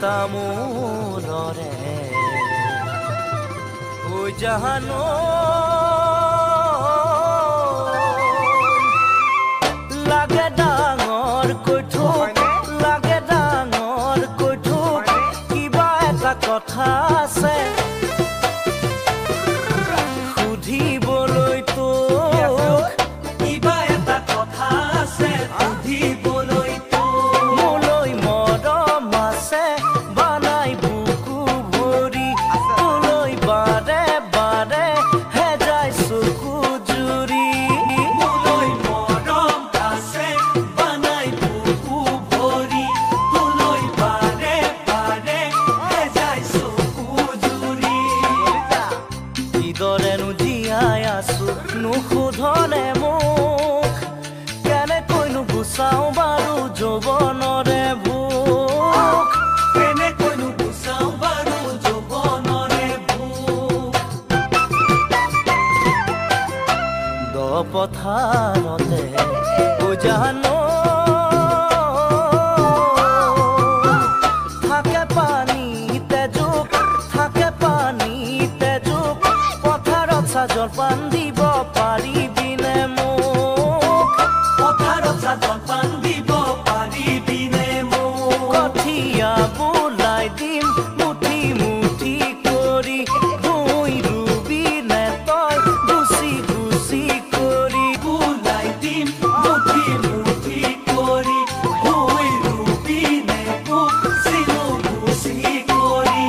তামোলৰে ঐ জাহানো লাগে ডাঙৰ কৈঠোক লাগে ডাঙৰ কৈঠোক কিবা এটা কথা আছে সুধিবলৈ তোক কিবা এটা কথা আছে সুধিবলৈ মোলৈ মৰম আছে বানাই বুকু ভৰি তোলৈ বাৰে বাৰে হেজাই চকু জুৰি মোলৈ মৰম আছে বানাই বুকু ভৰি তোলৈ বাৰে বাৰে হেজাই চকু জুৰি কিদৰেনো জীয়াই আছো নুসুধনে মোক কেনেকৈনো গুচাও বাৰু যৌৱনৰে ভোক কেনেকৈনো গুচাও বাৰু যৌৱনৰে ভোক দ পথাৰতে জানো থাকে পানীতে জোক থাকে পানীতে জোক পথাৰত জলপান দিব পাৰিবিনে মোক পথাৰত জলপান দিব পাৰিবিনে মোক কঠীয়া বোলাই দিম মুঠি মুঠি কৰি ভুঁই ৰুবিনে তই গুচি গুচি কৰি বোলাই দিম মুঠি মুঠি কৰি ভুঁই ৰুবিনে গুচিলো গুচি কৰি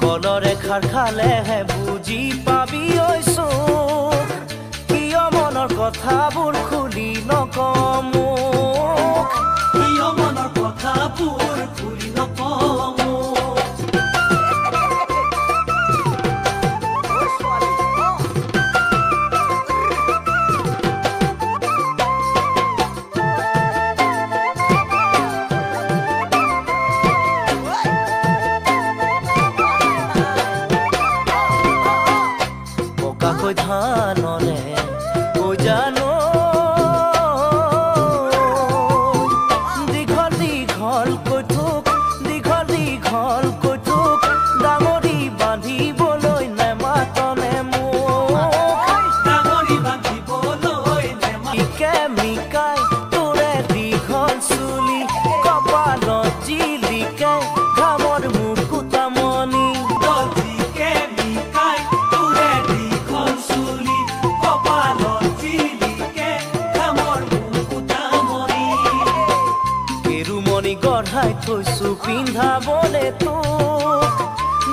কলৰে খাৰ খালেহে বুজি পাবি ঐ চোক কিয় মনৰ কথাবোৰ খুলি নকওঁ মোক কিয় মনৰ কথাবোৰ খুলি নকওঁ পকাকৈ ধানৰে জানো দীঘল দীঘল কৈঠোক দীঘল দীঘল কৈঠোক ডাঙৰি বান্ধিবলৈ নেমাতনে মোক ডাঙৰি বান্ধিবলৈ মিকে মিকাই তোৰে দীঘল চুলি কপালত জিলিকে ঘামৰ মুকুতামণি জিকে মিকাই তোৰে দীঘল চুলি কপালত জিলিকে ঘামৰ মুকুতামণি কেৰুমণি গঢ়াই থৈছো পিন্ধাবলে তোক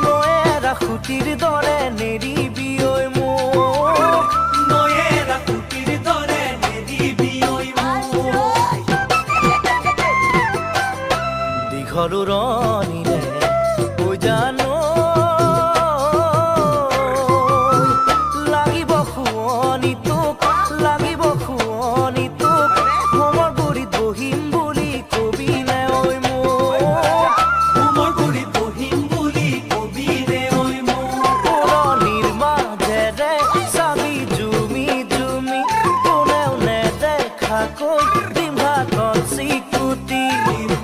নয়েৰা খুটিৰ দৰে নেৰিবি ঐ মোক নয়েৰা খুটিৰ দৰে নেৰিবি ঐ মোক দীঘল উৰণিৰে জানো লাগিব শুৱনি তোক লাগিব শুৱনি তোক হোমৰ গুৰিত বহিম বুলি কবিনে ঐ মোক হোমৰ গুৰিত বহিম বুলি কবিনে ঐ মোক পুৰণিৰ মাজেৰে চাবি জুমি জুমি কোনেও নেদেখাকৈ দিম ভাতত চিকুটি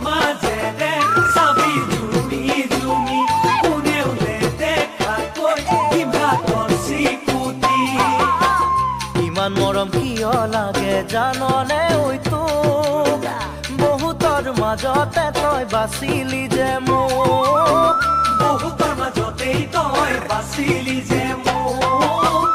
মাজেৰে চাবি জুমি জুমি কোনেও নেদেখাকৈ দিম ভাতত চিকুটি ইমান মৰম কিয় লাগে জাননে ঐ তোক বহুতৰ মাজতে তই বাচিলি যে মোক বহুতৰ মাজতেই তই বাচিলি যে মোক